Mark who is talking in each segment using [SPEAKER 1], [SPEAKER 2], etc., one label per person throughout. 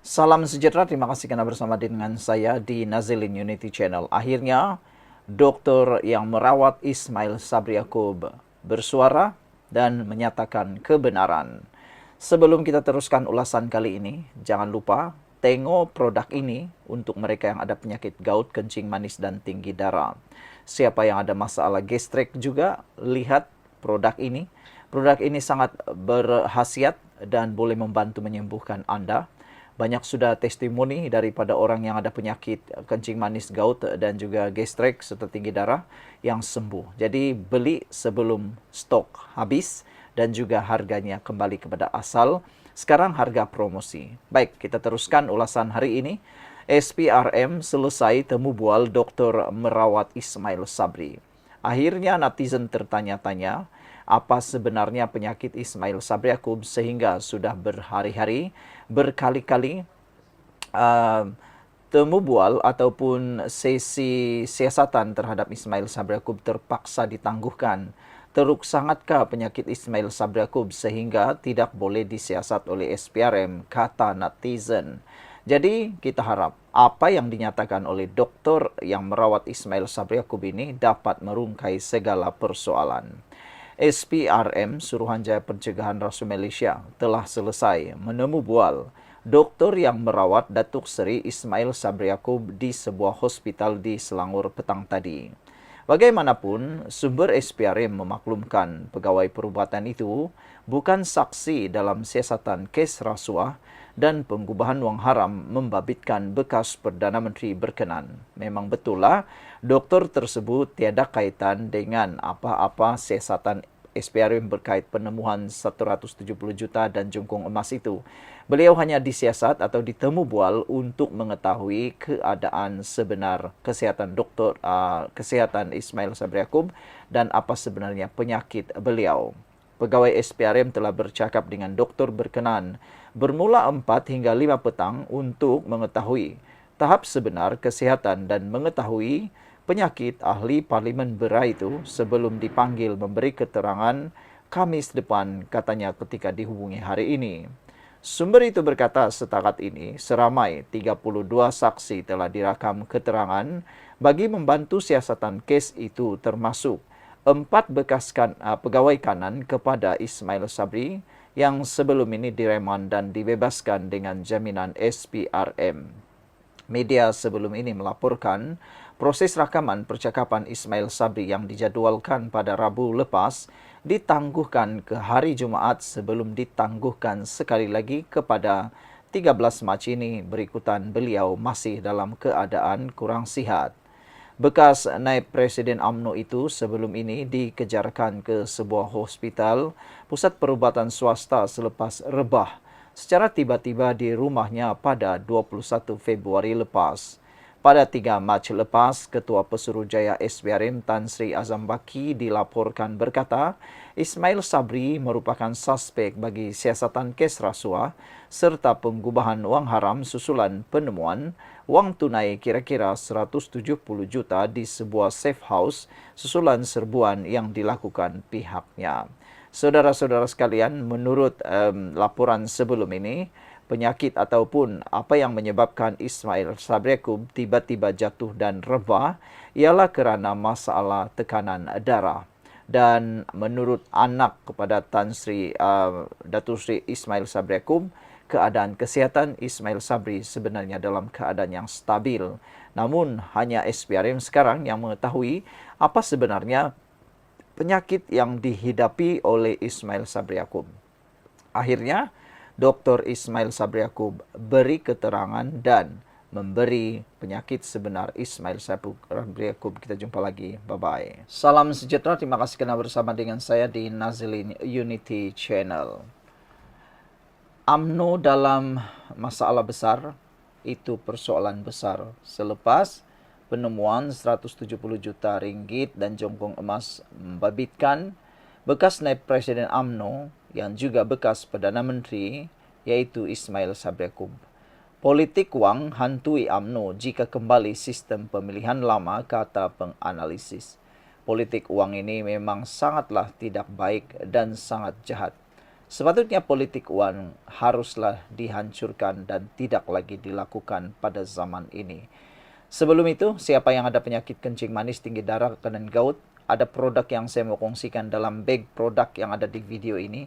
[SPEAKER 1] Salam sejahtera, terima kasih karena bersama dengan saya di Nazilin Unity Channel. Akhirnya, dokter yang merawat Ismail Sabri Yaakob bersuara dan menyatakan kebenaran. Sebelum kita teruskan ulasan kali ini, jangan lupa tengok produk ini untuk mereka yang ada penyakit gout, kencing manis, dan tinggi darah. Siapa yang ada masalah gastrik juga, lihat produk ini. Produk ini sangat berkhasiat dan boleh membantu menyembuhkan Anda. Banyak sudah testimoni daripada orang yang ada penyakit kencing manis, gout dan juga gastrik serta tinggi darah yang sembuh. Jadi beli sebelum stok habis dan juga harganya kembali kepada asal. Sekarang harga promosi. Baik, kita teruskan ulasan hari ini. SPRM selesai temu bual dokter merawat Ismail Sabri. Akhirnya netizen tertanya-tanya, apa sebenarnya penyakit Ismail Sabri Yaakob sehingga sudah berhari-hari, berkali-kali uh, temu bual ataupun sesi siasatan terhadap Ismail Sabri Yaakob terpaksa ditangguhkan. Teruk sangatkah penyakit Ismail Sabri Yaakob sehingga tidak boleh disiasat oleh SPRM, kata netizen. Jadi kita harap apa yang dinyatakan oleh dokter yang merawat Ismail Sabri Yaakob ini dapat merungkai segala persoalan. SPRM, Suruhanjaya Pencegahan Rasuah Malaysia, telah selesai menemu bual doktor yang merawat Datuk Seri Ismail Sabri Yaakob di sebuah hospital di Selangor petang tadi. Bagaimanapun, sumber SPRM memaklumkan pegawai perubatan itu bukan saksi dalam siasatan kes rasuah dan pengubahan wang haram membabitkan bekas Perdana Menteri berkenan. Memang betul lah, doktor tersebut tiada kaitan dengan apa-apa siasatan SPRM berkait penemuan 170 juta dan jungkung emas itu. Beliau hanya disiasat atau ditemu bual untuk mengetahui keadaan sebenar kesehatan Ismail Sabri Yaakob dan apa sebenarnya penyakit beliau. Pegawai SPRM telah bercakap dengan doktor berkenan bermula 4 hingga 5 petang untuk mengetahui tahap sebenar kesehatan dan mengetahui penyakit ahli Parlimen Berai itu sebelum dipanggil memberi keterangan Khamis depan, katanya ketika dihubungi hari ini. Sumber itu berkata setakat ini seramai 32 saksi telah dirakam keterangan bagi membantu siasatan kes itu termasuk 4 bekas pegawai kanan kepada Ismail Sabri yang sebelum ini direman dan dibebaskan dengan jaminan SPRM. Media sebelum ini melaporkan proses rakaman percakapan Ismail Sabri yang dijadualkan pada Rabu lepas ditangguhkan ke hari Jumaat sebelum ditangguhkan sekali lagi kepada 13 Mac ini berikutan beliau masih dalam keadaan kurang sihat. Bekas naib Presiden UMNO itu sebelum ini dikejarkan ke sebuah hospital pusat perubatan swasta selepas rebah secara tiba-tiba di rumahnya pada 21 Februari lepas. Pada 3 Mac lepas, Ketua Pesuruhjaya SPRM Tan Sri Azam Baki dilaporkan berkata, Ismail Sabri merupakan suspek bagi siasatan kes rasuah serta pengubahan wang haram susulan penemuan wang tunai kira-kira 170 juta di sebuah safe house susulan serbuan yang dilakukan pihaknya. Saudara-saudara sekalian, menurut laporan sebelum ini, penyakit ataupun apa yang menyebabkan Ismail Sabri Yaakob tiba-tiba jatuh dan rebah ialah kerana masalah tekanan darah. Dan menurut anak kepada Datuk Seri Ismail Sabri Yaakob, keadaan kesihatan Ismail Sabri sebenarnya dalam keadaan yang stabil. Namun hanya SPRM sekarang yang mengetahui apa sebenarnya penyakit yang dihidapi oleh Ismail Sabri Yaakob. Akhirnya, Dr. Ismail Sabri Yaakob beri keterangan dan memberi penyakit sebenar Ismail Sabri Yaakob. Kita jumpa lagi. Bye-bye. Salam sejahtera. Terima kasih kerana bersama dengan saya di Nazilin Unity Channel. UMNO dalam masalah besar, itu persoalan besar. Selepas penemuan 170 juta ringgit dan jongkong emas membabitkan bekas naib Presiden UMNO yang juga bekas Perdana Menteri iaitu Ismail Sabri Yaakob. Politik wang hantui UMNO jika kembali sistem pemilihan lama, kata penganalisis. Politik wang ini memang sangatlah tidak baik dan sangat jahat. Sepatutnya politik uang haruslah dihancurkan dan tidak lagi dilakukan pada zaman ini. Sebelum itu, siapa yang ada penyakit kencing manis, tinggi darah, dan gout, ada produk yang saya mau kongsikan dalam bag produk yang ada di video ini.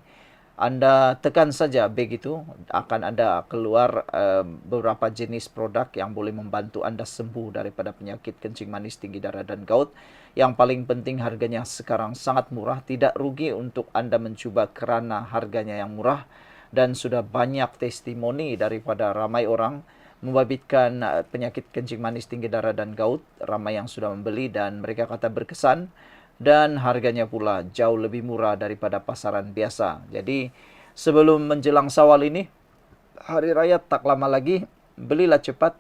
[SPEAKER 1] Anda tekan saja bag itu, akan ada keluar beberapa jenis produk yang boleh membantu Anda sembuh daripada penyakit kencing manis, tinggi darah, dan gout. Yang paling penting harganya sekarang sangat murah, tidak rugi untuk Anda mencoba karena harganya yang murah. Dan sudah banyak testimoni daripada ramai orang membabitkan penyakit kencing manis, tinggi darah, dan gout. Ramai yang sudah membeli dan mereka kata berkesan. Dan harganya pula jauh lebih murah daripada pasaran biasa. Jadi sebelum menjelang Syawal ini, hari raya tak lama lagi, belilah cepat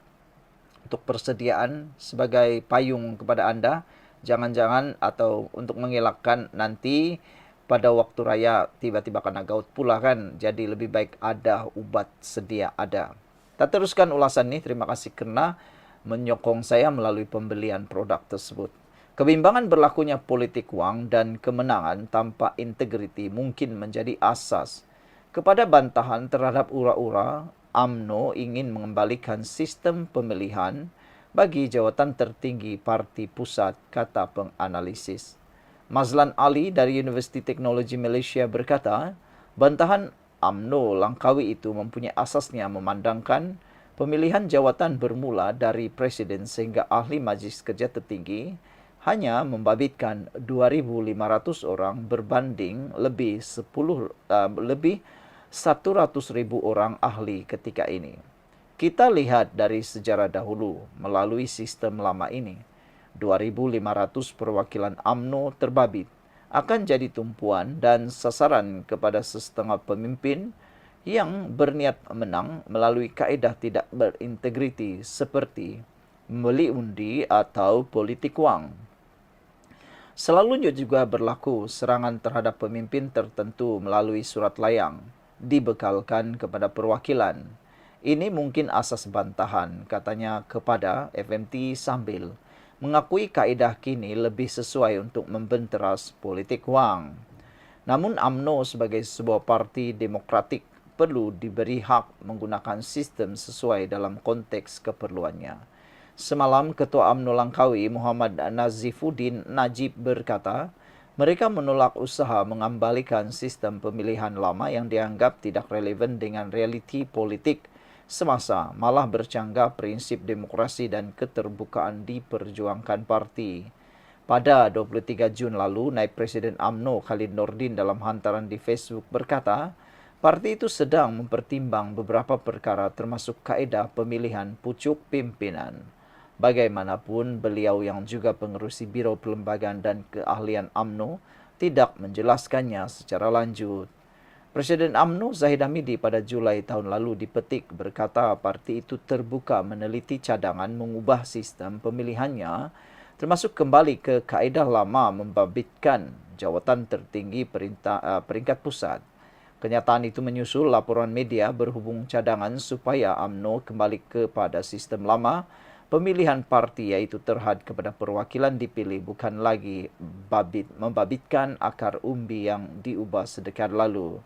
[SPEAKER 1] untuk persediaan sebagai payung kepada Anda. Jangan-jangan atau untuk mengelakkan nanti pada waktu raya tiba-tiba kena gout pula kan. Jadi lebih baik ada ubat sedia ada. Kita teruskan ulasan ini. Terima kasih kerana menyokong saya melalui pembelian produk tersebut. Kebimbangan berlakunya politik wang dan kemenangan tanpa integriti mungkin menjadi asas kepada bantahan terhadap ura-ura UMNO ingin mengembalikan sistem pemilihan bagi jawatan tertinggi parti pusat, kata penganalisis. Mazlan Ali dari Universiti Teknologi Malaysia berkata, bantahan UMNO Langkawi itu mempunyai asasnya memandangkan pemilihan jawatan bermula dari presiden sehingga ahli majlis kerja tertinggi hanya membabitkan 2,500 orang berbanding lebih 100,000 orang ahli ketika ini. Kita lihat dari sejarah dahulu melalui sistem lama ini. 2,500 perwakilan UMNO terbabit akan jadi tumpuan dan sasaran kepada sesetengah pemimpin yang berniat menang melalui kaedah tidak berintegriti seperti membeli undi atau politik wang. Selalunya juga berlaku serangan terhadap pemimpin tertentu melalui surat layang dibekalkan kepada perwakilan. Ini mungkin asas bantahan, katanya kepada FMT sambil mengakui kaedah kini lebih sesuai untuk membenteras politik wang. Namun UMNO sebagai sebuah parti demokratik perlu diberi hak menggunakan sistem sesuai dalam konteks keperluannya. Semalam, Ketua UMNO Langkawi Muhammad Nazifuddin Najib berkata, mereka menolak usaha mengembalikan sistem pemilihan lama yang dianggap tidak relevan dengan realiti politik semasa, malah bercanggah prinsip demokrasi dan keterbukaan diperjuangkan parti. Pada 23 Jun lalu, Naib Presiden UMNO Khalid Nordin dalam hantaran di Facebook berkata, parti itu sedang mempertimbang beberapa perkara termasuk kaedah pemilihan pucuk pimpinan. Bagaimanapun, beliau yang juga pengerusi Biro Perlembagaan dan Keahlian UMNO tidak menjelaskannya secara lanjut. Presiden UMNO Zahid Hamidi pada Julai tahun lalu dipetik berkata parti itu terbuka meneliti cadangan mengubah sistem pemilihannya termasuk kembali ke kaedah lama membabitkan jawatan tertinggi peringkat pusat. Kenyataan itu menyusul laporan media berhubung cadangan supaya UMNO kembali kepada sistem lama pemilihan parti iaitu terhad kepada perwakilan dipilih bukan lagi membabitkan akar umbi yang diubah sedekad lalu.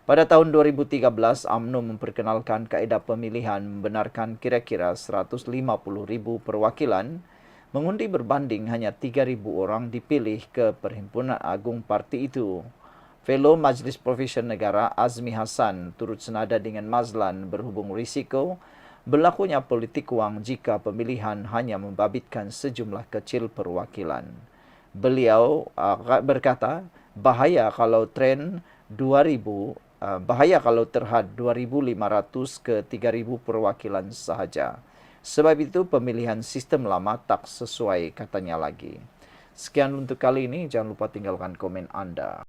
[SPEAKER 1] Pada tahun 2013, UMNO memperkenalkan kaedah pemilihan membenarkan kira-kira 150,000 perwakilan mengundi berbanding hanya 3,000 orang dipilih ke Perhimpunan Agung Parti itu. Fellow Majlis Profesion Negara Azmi Hassan turut senada dengan Mazlan berhubung risiko berlakunya politik wang jika pemilihan hanya membabitkan sejumlah kecil perwakilan. Beliau berkata, bahaya kalau terhad 2,500 ke 3,000 perwakilan sahaja. Sebab itu pemilihan sistem lama tak sesuai, katanya lagi. Sekian untuk kali ini, jangan lupa tinggalkan komen Anda.